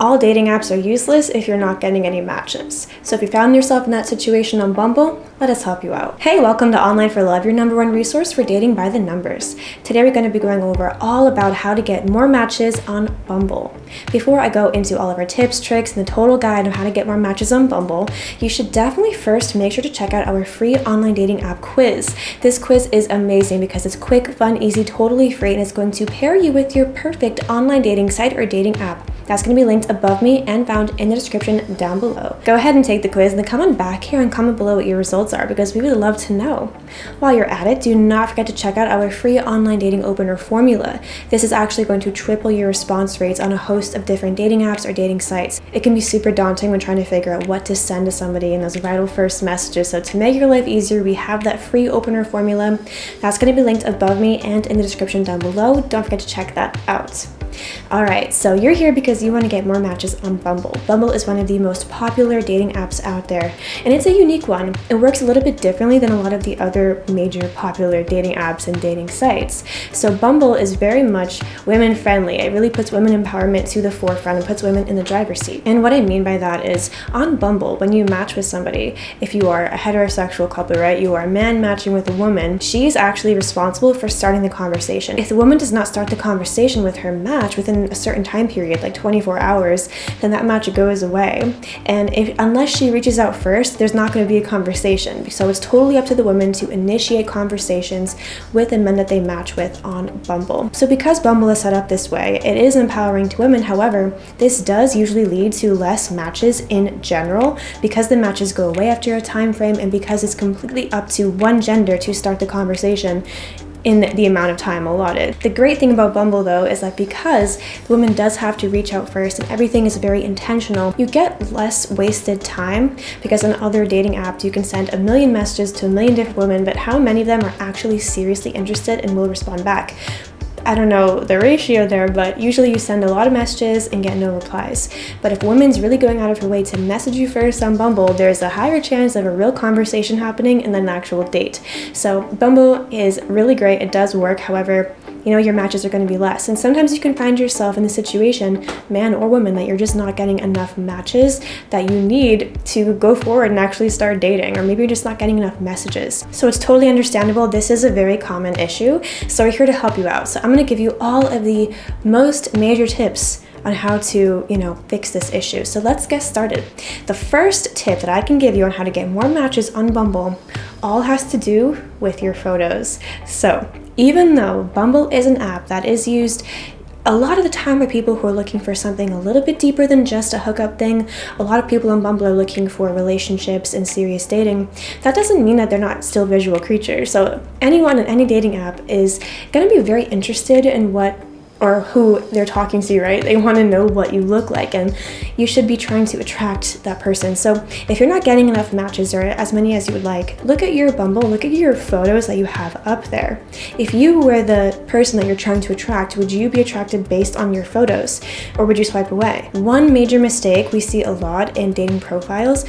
All dating apps are useless if you're not getting any matches. So if you found yourself in that situation on Bumble, let us help you out. Hey, welcome to Online for Love, your #1 resource for dating by the numbers. Today we're going to be going over all about how to get more matches on Bumble. Before I go into all of our tips, tricks, and the total guide on how to get more matches on Bumble, you should definitely first make sure to check out our free online dating app quiz. This quiz is amazing because it's quick, fun, easy, totally free, and it's going to pair you with your perfect online dating site or dating app. That's going to be linked above me and found in the description down below. Go ahead and take the quiz and then come on back here and comment below what your results are because we would love to know. While you're at it, do not forget to check out our free online dating opener formula. This is actually going to triple your response rates on a host of different dating apps or dating sites. It can be super daunting when trying to figure out what to send to somebody in those vital first messages. So to make your life easier, we have that free opener formula. That's going to be linked above me and in the description down below. Don't forget to check that out. Alright, so you're here because you want to get more matches on Bumble. Bumble is one of the most popular dating apps out there, and it's a unique one. It works a little bit differently than a lot of the other major popular dating apps and dating sites. So Bumble is very much women friendly. It really puts women empowerment to the forefront and puts women in the driver's seat. And what I mean by that is on Bumble, when you match with somebody, if you are a heterosexual couple, right, you are a man matching with a woman, she's actually responsible for starting the conversation. If the woman does not start the conversation with her match within a certain time period, like 24 hours, then that match goes away. And unless she reaches out first, there's not going to be a conversation. So it's totally up to the women to initiate conversations with the men that they match with on Bumble. So because Bumble is set up this way, it is empowering to women. However, this does usually lead to less matches in general because the matches go away after a time frame and because it's completely up to one gender to start the conversation in the amount of time allotted. The great thing about Bumble though is that because the woman does have to reach out first and everything is very intentional, you get less wasted time because on other dating apps you can send a million messages to a million different women, but how many of them are actually seriously interested and will respond back? I don't know the ratio there, but usually you send a lot of messages and get no replies. But if a woman's really going out of her way to message you first on Bumble, there's a higher chance of a real conversation happening and then an actual date. So Bumble is really great. It does work. However, your matches are going to be less. And sometimes you can find yourself in the situation, man or woman, that you're just not getting enough matches that you need to go forward and actually start dating, or maybe you're just not getting enough messages. So it's totally understandable. This is a very common issue. So we're here to help you out. So I'm going to give you all of the most major tips on how to, fix this issue. So let's get started. The first tip that I can give you on how to get more matches on Bumble all has to do with your photos. So even though Bumble is an app that is used a lot of the time by people who are looking for something a little bit deeper than just a hookup thing, a lot of people on Bumble are looking for relationships and serious dating. That doesn't mean that they're not still visual creatures. So anyone in any dating app is going to be very interested in what or who they're talking to, right? They want to know what you look like, and you should be trying to attract that person. So if you're not getting enough matches or as many as you would like, look at your Bumble, look at your photos that you have up there. If you were the person that you're trying to attract, would you be attracted based on your photos, or would you swipe away? One major mistake we see a lot in dating profiles,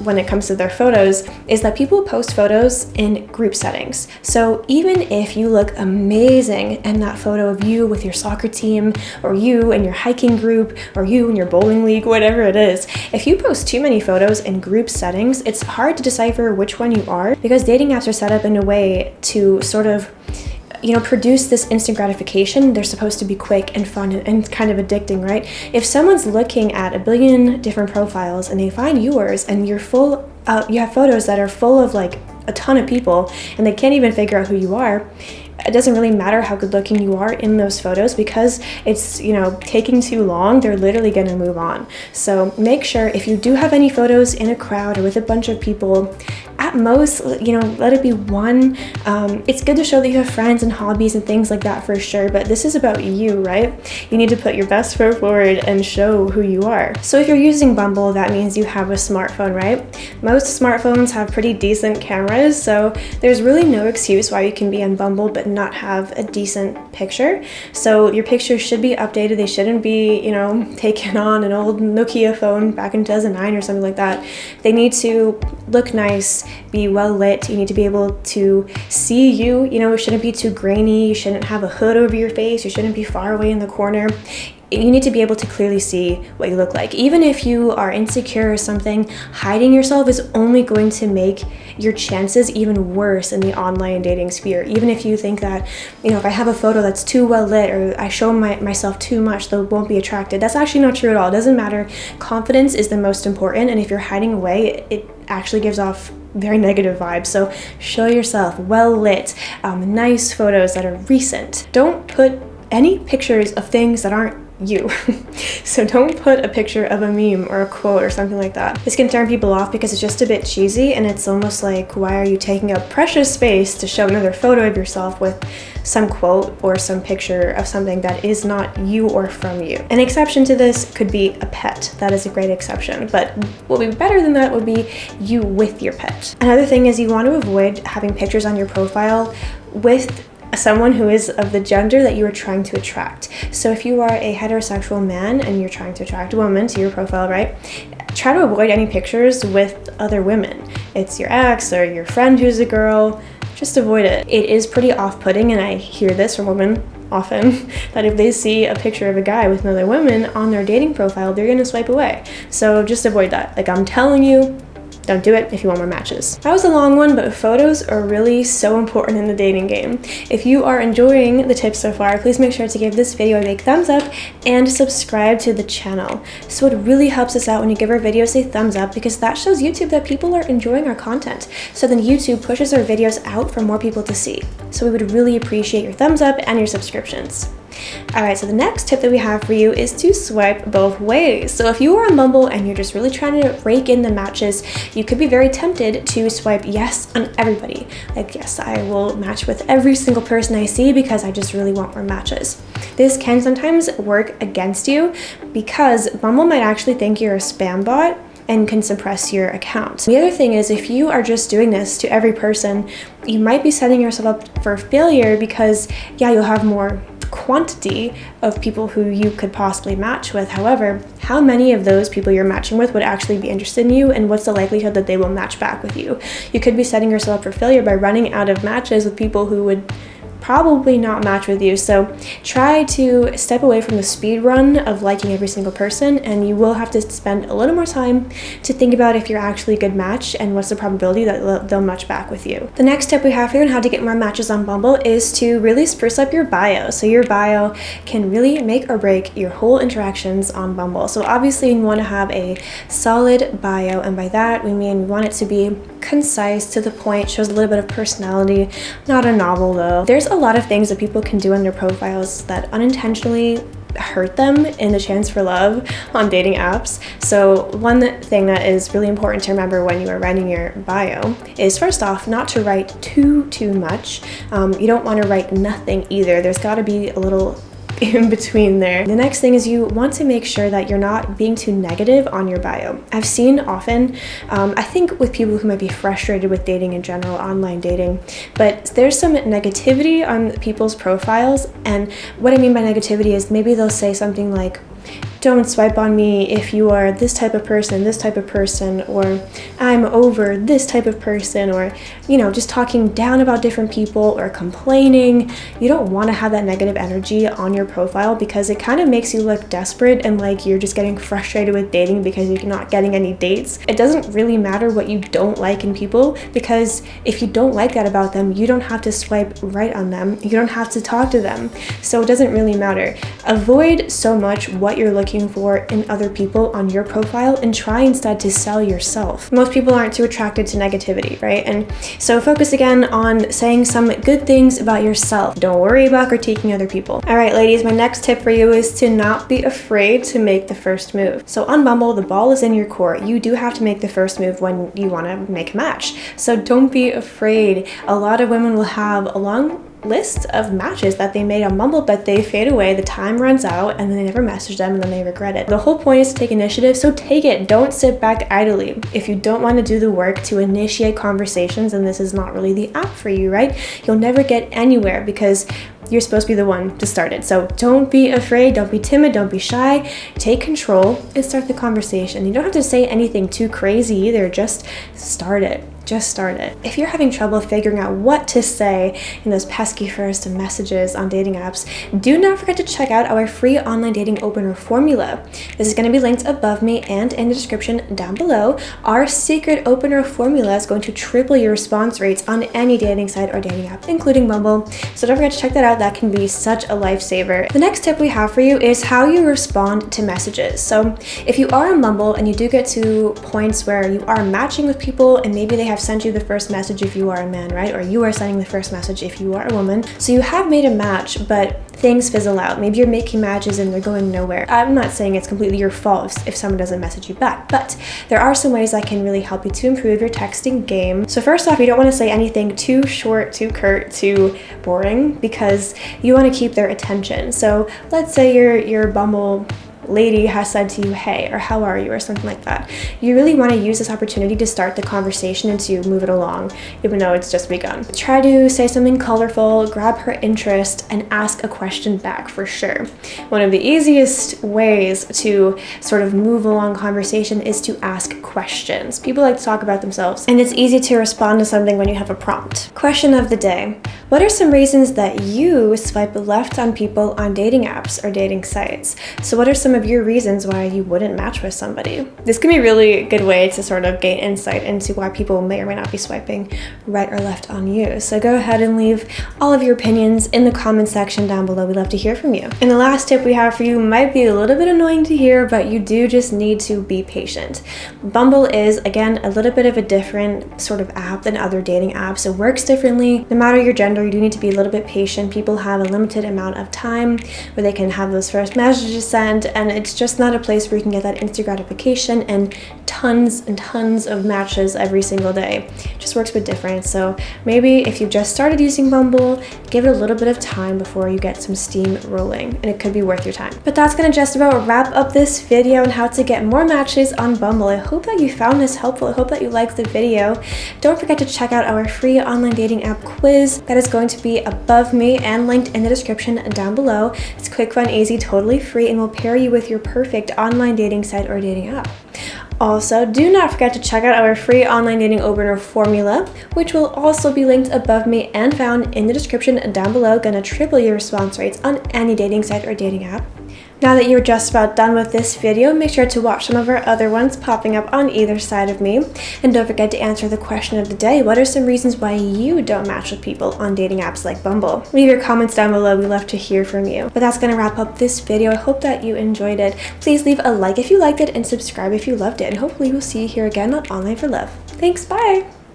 when it comes to their photos, is that people post photos in group settings. So even if you look amazing in that photo of you with your soccer team, or you and your hiking group, or you and your bowling league, whatever it is, if you post too many photos in group settings, it's hard to decipher which one you are because dating apps are set up in a way to sort of produce this instant gratification. They're supposed to be quick and fun and kind of addicting, right? If someone's looking at a billion different profiles and they find yours and you have photos that are full of like a ton of people and they can't even figure out who you are, it doesn't really matter how good looking you are in those photos because it's, taking too long, they're literally going to move on. So make sure if you do have any photos in a crowd or with a bunch of people, at most, let it be one. It's good to show that you have friends and hobbies and things like that for sure, but this is about you, right? You need to put your best foot forward and show who you are. So if you're using Bumble, that means you have a smartphone, right? Most smartphones have pretty decent cameras, so there's really no excuse why you can be on Bumble but not have a decent picture. So your pictures should be updated. They shouldn't be, taken on an old Nokia phone back in 2009 or something like that. They need to look nice, be well lit. You need to be able to see you. It shouldn't be too grainy. You shouldn't have a hood over your face. You shouldn't be far away in the corner. you need to be able to clearly see what you look like. Even if you are insecure or something, hiding yourself is only going to make your chances even worse in the online dating sphere. Even if you think that, if I have a photo that's too well lit or I show myself too much, they won't be attracted. That's actually not true at all. It doesn't matter. Confidence is the most important, and if you're hiding away, it actually gives off very negative vibes. So show yourself well lit, nice photos that are recent. Don't put any pictures of things that aren't you. So don't put a picture of a meme or a quote or something like that. This can turn people off because it's just a bit cheesy, and it's almost like, why are you taking up precious space to show another photo of yourself with some quote or some picture of something that is not you or from you? An exception to this could be a pet. That is a great exception, but what would be better than that would be you with your pet. Another thing is, you want to avoid having pictures on your profile with someone who is of the gender that you are trying to attract. So if you are a heterosexual man and you're trying to attract a woman to your profile, right? Try to avoid any pictures with other women. It's your ex or your friend who's a girl. Just avoid it. It is pretty off-putting, and I hear this from women often, that if they see a picture of a guy with another woman on their dating profile, they're gonna swipe away. So just avoid that. Like, I'm telling you, don't do it if you want more matches. That was a long one, but photos are really so important in the dating game. If you are enjoying the tips so far, please make sure to give this video a big thumbs up and subscribe to the channel. So it really helps us out when you give our videos a thumbs up, because that shows YouTube that people are enjoying our content. So then YouTube pushes our videos out for more people to see. So we would really appreciate your thumbs up and your subscriptions. Alright, so the next tip that we have for you is to swipe both ways. So if you are on Bumble and you're just really trying to rake in the matches, you could be very tempted to swipe yes on everybody. Like, yes, I will match with every single person I see because I just really want more matches. This can sometimes work against you because Bumble might actually think you're a spam bot and can suppress your account. The other thing is, if you are just doing this to every person, you might be setting yourself up for failure because, yeah, you'll have more quantity of people who you could possibly match with. However, how many of those people you're matching with would actually be interested in you, and what's the likelihood that they will match back with you? You could be setting yourself up for failure by running out of matches with people who would probably not match with you. So try to step away from the speed run of liking every single person, and you will have to spend a little more time to think about if you're actually a good match and what's the probability that they'll match back with you. The next tip we have here on how to get more matches on Bumble is to really spruce up your bio. So your bio can really make or break your whole interactions on Bumble. So obviously you want to have a solid bio, and by that we mean we want it to be concise, to the point, shows a little bit of personality, not a novel though. There's a lot of things that people can do on their profiles that unintentionally hurt them in the chance for love on dating apps. So one thing that is really important to remember when you are writing your bio is, first off, not to write too much. You don't want to write nothing either. There's got to be a little in between there. The next thing is, you want to make sure that you're not being too negative on your bio. I've seen often, I think with people who might be frustrated with dating in general, online dating, but there's some negativity on people's profiles. And what I mean by negativity is, maybe they'll say something like, don't swipe on me if you are this type of person, or I'm over this type of person, or, just talking down about different people or complaining. You don't want to have that negative energy on your profile, because it kind of makes you look desperate and like you're just getting frustrated with dating because you're not getting any dates. It doesn't really matter what you don't like in people, because if you don't like that about them, you don't have to swipe right on them. You don't have to talk to them. So it doesn't really matter. Avoid so much what you're looking for in other people on your profile, and try instead to sell yourself. Most people aren't too attracted to negativity, right? And so focus again on saying some good things about yourself. Don't worry about critiquing other people. All right, ladies, my next tip for you is to not be afraid to make the first move. So on Bumble, the ball is in your court. You do have to make the first move when you want to make a match. So don't be afraid. A lot of women will have a long list of matches that they made on Bumble, but they fade away, the time runs out, and then they never message them, and then they regret it. The whole point is to take initiative, so take it. Don't sit back idly. If you don't want to do the work to initiate conversations, then this is not really the app for you, right? You'll never get anywhere because you're supposed to be the one to start it. So don't be afraid, don't be timid, don't be shy. Take control and start the conversation. You don't have to say anything too crazy either, just start it. just started. If you're having trouble figuring out what to say in those pesky first messages on dating apps, do not forget to check out our free online dating opener formula. This is going to be linked above me and in the description down below. Our secret opener formula is going to triple your response rates on any dating site or dating app, including Bumble. So don't forget to check that out. That can be such a lifesaver. The next tip we have for you is how you respond to messages. So if you are on Bumble and you do get to points where you are matching with people and maybe they have sent you the first message if you are a man, right? Or you are sending the first message if you are a woman. So you have made a match, but things fizzle out. Maybe you're making matches and they're going nowhere. I'm not saying it's completely your fault if someone doesn't message you back, but there are some ways that can really help you to improve your texting game. So first off, you don't want to say anything too short, too curt, too boring, because you want to keep their attention. So let's say your Bumble lady has said to you, hey, or how are you, or something like that. You really want to use this opportunity to start the conversation and to move it along, even though it's just begun. Try to say something colorful, grab her interest, and ask a question back for sure. One of the easiest ways to sort of move along conversation is to ask questions. People like to talk about themselves, and it's easy to respond to something when you have a prompt. Question of the day. What are some reasons that you swipe left on people on dating apps or dating sites? So what are some of your reasons why you wouldn't match with somebody? This can be a really good way to sort of gain insight into why people may or may not be swiping right or left on you. So go ahead and leave all of your opinions in the comment section down below. We'd love to hear from you. And the last tip we have for you might be a little bit annoying to hear, but you do just need to be patient. Bumble is, again, a little bit of a different sort of app than other dating apps. It works differently. No matter your gender, you do need to be a little bit patient. People have a limited amount of time where they can have those first messages sent, and it's just not a place where you can get that instant gratification and tons of matches every single day. It just works a bit different. So maybe if you've just started using Bumble, give it a little bit of time before you get some steam rolling, and it could be worth your time. But that's gonna just about wrap up this video on how to get more matches on Bumble. I hope that you found this helpful. I hope that you liked the video. Don't forget to check out our free online dating app quiz that is going to be above me and linked in the description down below. It's quick, fun, easy, totally free, and will pair you with your perfect online dating site or dating app. Also, do not forget to check out our free online dating opener formula, which will also be linked above me and found in the description down below. Gonna triple your response rates on any dating site or dating app. Now that you're just about done with this video, make sure to watch some of our other ones popping up on either side of me. And don't forget to answer the question of the day. What are some reasons why you don't match with people on dating apps like Bumble? Leave your comments down below. We love to hear from you. But that's going to wrap up this video. I hope that you enjoyed it. Please leave a like if you liked it and subscribe if you loved it. And hopefully we'll see you here again on Online for Love. Thanks, bye!